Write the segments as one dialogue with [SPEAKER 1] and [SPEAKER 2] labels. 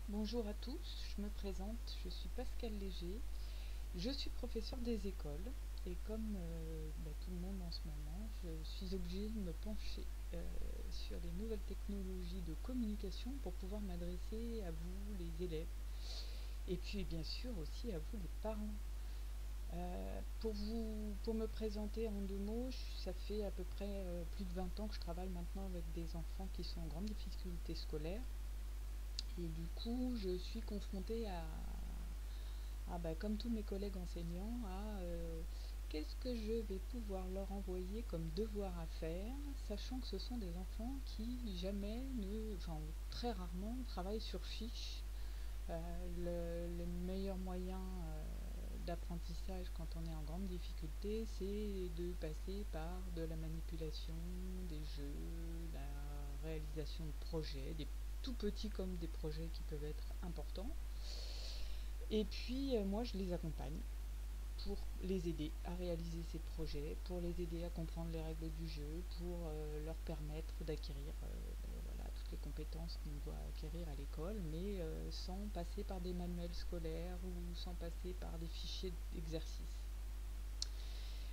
[SPEAKER 1] Bonjour à tous, je me présente, je suis Pascal Léger, je suis professeure des écoles et comme tout le monde en ce moment, je suis obligée de me pencher sur les nouvelles technologies de communication pour pouvoir m'adresser à vous, les élèves, et puis bien sûr aussi à vous, les parents. Pour me présenter en deux mots, ça fait à peu près plus de 20 ans que je travaille maintenant avec des enfants qui sont en grande difficulté scolaire. Et du coup, je suis confrontée comme tous mes collègues enseignants, qu'est-ce que je vais pouvoir leur envoyer comme devoir à faire, sachant que ce sont des enfants qui jamais enfin très rarement travaillent sur fiche. Le meilleur moyen d'apprentissage quand on est en grande difficulté, c'est de passer par de la manipulation, des jeux, la réalisation de projets, des tout petits comme des projets qui peuvent être importants. Et puis moi je les accompagne pour les aider à réaliser ces projets, pour les aider à comprendre les règles du jeu, pour leur permettre d'acquérir voilà, toutes les compétences qu'on doit acquérir à l'école, mais sans passer par des manuels scolaires ou sans passer par des fichiers d'exercice.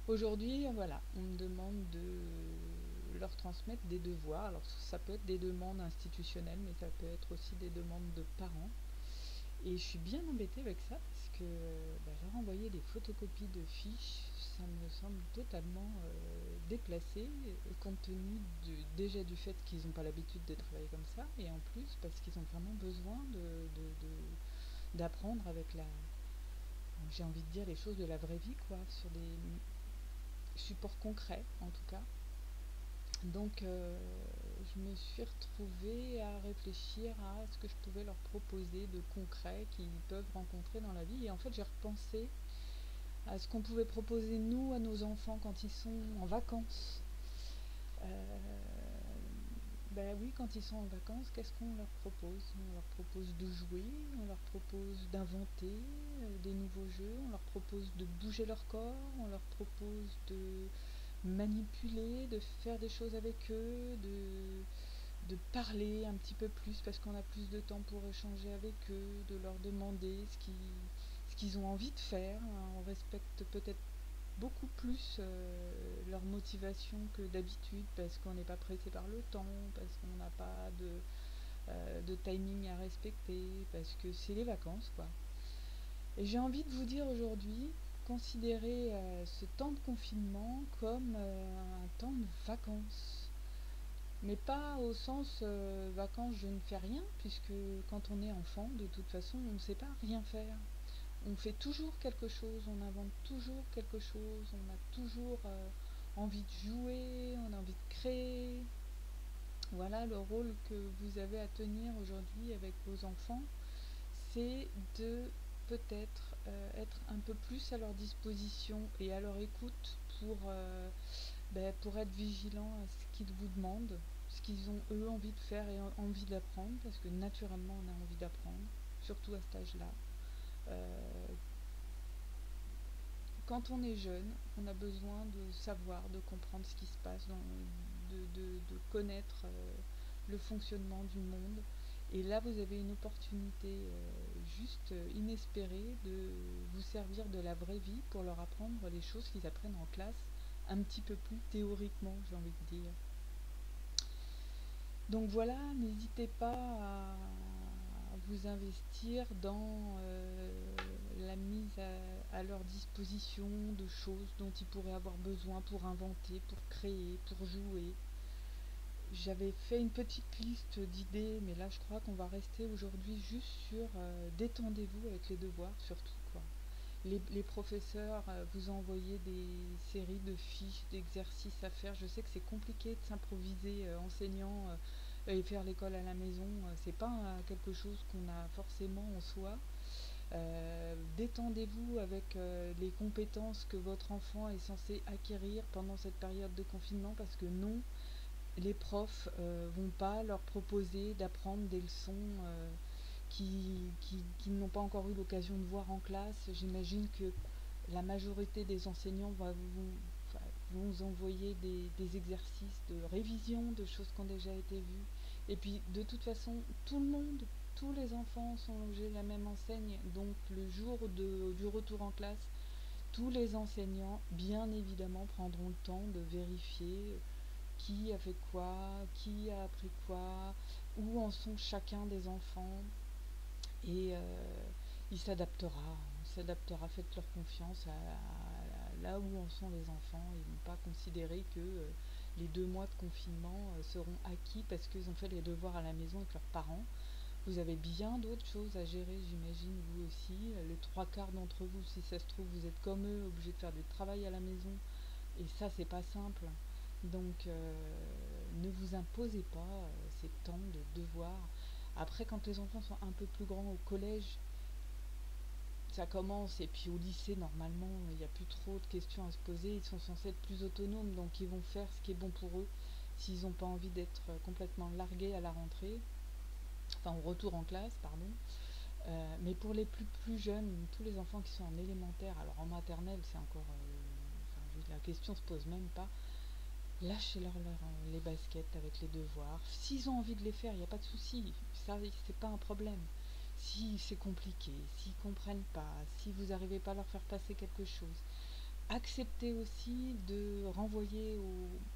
[SPEAKER 1] Aujourd'hui, voilà, on me demande de leur transmettre des devoirs. Alors ça peut être des demandes institutionnelles, mais ça peut être aussi des demandes de parents. Et je suis bien embêtée avec ça parce que leur envoyer des photocopies de fiches, ça me semble totalement déplacé, compte tenu déjà du fait qu'ils n'ont pas l'habitude de travailler comme ça, et en plus parce qu'ils ont vraiment besoin d'apprendre avec j'ai envie de dire les choses de la vraie vie, quoi, sur des supports concrets en tout cas. Donc je me suis retrouvée à réfléchir à ce que je pouvais leur proposer de concret qu'ils peuvent rencontrer dans la vie. Et en fait, j'ai repensé à ce qu'on pouvait proposer nous à nos enfants quand ils sont en vacances. Ben oui, quand ils sont en vacances, qu'est-ce qu'on leur propose? On leur propose de jouer, on leur propose d'inventer des nouveaux jeux, on leur propose de bouger leur corps, on leur propose de manipuler, de faire des choses avec eux, de parler un petit peu plus parce qu'on a plus de temps pour échanger avec eux, de leur demander ce qu'ils ont envie de faire. On respecte peut-être beaucoup plus leur motivation que d'habitude parce qu'on n'est pas pressé par le temps, parce qu'on n'a pas de timing à respecter, parce que c'est les vacances, quoi. Et j'ai envie de vous dire aujourd'hui, considérez ce temps de confinement comme un temps de vacances. Mais pas au sens vacances je ne fais rien, puisque quand on est enfant, de toute façon, on ne sait pas rien faire. On fait toujours quelque chose, on invente toujours quelque chose, on a toujours envie de jouer, on a envie de créer. Voilà le rôle que vous avez à tenir aujourd'hui avec vos enfants, c'est de peut-être être un peu plus à leur disposition et à leur écoute pour être vigilant à ce qu'ils vous demandent, ce qu'ils ont eux envie de faire et envie d'apprendre, parce que naturellement on a envie d'apprendre, surtout à cet âge-là. Euh, Quand on est jeune, on a besoin de savoir, de comprendre ce qui se passe, de connaître le fonctionnement du monde. Et là, vous avez une opportunité juste inespérée de vous servir de la vraie vie pour leur apprendre les choses qu'ils apprennent en classe, un petit peu plus théoriquement, j'ai envie de dire. Donc voilà, n'hésitez pas à vous investir dans la mise à leur disposition de choses dont ils pourraient avoir besoin pour inventer, pour créer, pour jouer. J'avais fait une petite liste d'idées, mais là je crois qu'on va rester aujourd'hui juste sur détendez-vous avec les devoirs surtout, quoi. Les professeurs vous envoyer des séries de fiches, d'exercices à faire. Je sais que c'est compliqué de s'improviser enseignant et faire l'école à la maison. C'est pas quelque chose qu'on a forcément en soi. Détendez-vous avec les compétences que votre enfant est censé acquérir pendant cette période de confinement, parce que non, les profs vont pas leur proposer d'apprendre des leçons qu'ils n'ont pas encore eu l'occasion de voir en classe. J'imagine que la majorité des enseignants vont vous envoyer des exercices de révision, de choses qui ont déjà été vues. Et puis, de toute façon, tout le monde tous les enfants sont logés à la même enseigne, donc le jour du retour en classe, tous les enseignants, bien évidemment, prendront le temps de vérifier qui a fait quoi, qui a appris quoi, où en sont chacun des enfants, et il s'adaptera, faites-leur confiance là où en sont les enfants. Ils ne vont pas considérer que les 2 mois de confinement seront acquis parce qu'ils ont fait les devoirs à la maison avec leurs parents. Vous avez bien d'autres choses à gérer, j'imagine, vous aussi. Les 3 quarts d'entre vous, si ça se trouve, vous êtes comme eux, obligés de faire du travail à la maison. Et ça, c'est pas simple. Donc, ne vous imposez pas ces temps de devoirs. Après, quand les enfants sont un peu plus grands au collège, ça commence, et puis au lycée, normalement, il n'y a plus trop de questions à se poser. Ils sont censés être plus autonomes, donc ils vont faire ce qui est bon pour eux. S'ils n'ont pas envie d'être complètement largués à la rentrée, enfin au retour en classe, pardon. Mais pour les plus jeunes, tous les enfants qui sont en élémentaire, alors en maternelle, c'est encore. Enfin, la question se pose même pas. Lâchez-leur les baskets avec les devoirs. S'ils ont envie de les faire, il n'y a pas de souci. Ça, c'est pas un problème. Si c'est compliqué, s'ils comprennent pas, si vous n'arrivez pas à leur faire passer quelque chose, acceptez aussi de renvoyer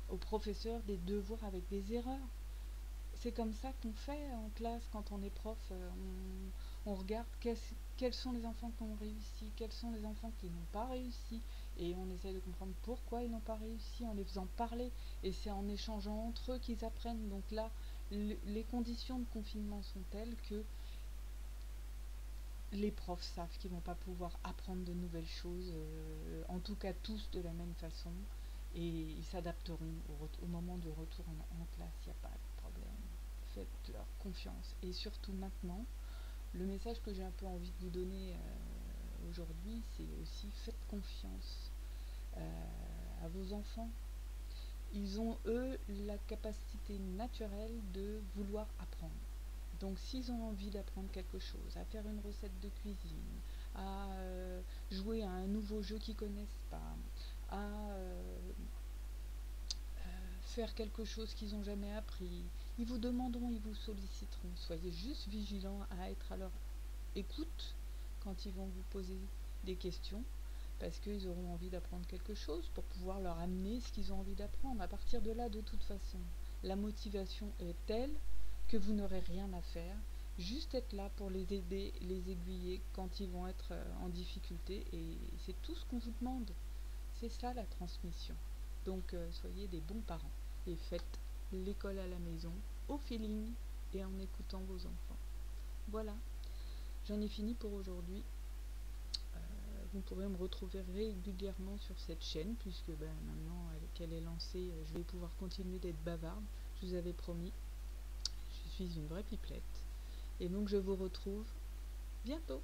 [SPEAKER 1] aux professeurs des devoirs avec des erreurs. C'est comme ça qu'on fait en classe quand on est prof. On regarde quels sont les enfants qui ont réussi, quels sont les enfants qui n'ont pas réussi, et on essaie de comprendre pourquoi ils n'ont pas réussi en les faisant parler. Et c'est en échangeant entre eux qu'ils apprennent. Donc là, les conditions de confinement sont telles que les profs savent qu'ils ne vont pas pouvoir apprendre de nouvelles choses, en tout cas tous de la même façon, et ils s'adapteront au moment du retour en classe, il n'y a pas de problème. Faites-leur confiance. Et surtout maintenant, le message que j'ai un peu envie de vous donner aujourd'hui, c'est aussi faites confiance à vos enfants. Ils ont, eux, la capacité naturelle de vouloir apprendre. Donc s'ils ont envie d'apprendre quelque chose, à faire une recette de cuisine, à jouer à un nouveau jeu qu'ils ne connaissent pas, à faire quelque chose qu'ils n'ont jamais appris, ils vous demanderont, ils vous solliciteront. Soyez juste vigilants à être à leur écoute quand ils vont vous poser des questions, parce qu'ils auront envie d'apprendre quelque chose pour pouvoir leur amener ce qu'ils ont envie d'apprendre. À partir de là, de toute façon, la motivation est telle que vous n'aurez rien à faire, juste être là pour les aider, les aiguiller quand ils vont être en difficulté, et c'est tout ce qu'on vous demande. C'est ça la transmission. Donc soyez des bons parents et faites l'école à la maison au feeling et en écoutant vos enfants. Voilà, j'en ai fini pour aujourd'hui. Vous pourrez me retrouver régulièrement sur cette chaîne, puisque maintenant qu'elle est lancée, je vais pouvoir continuer d'être bavarde. Je vous avais promis, je suis une vraie pipelette. Et donc je vous retrouve bientôt.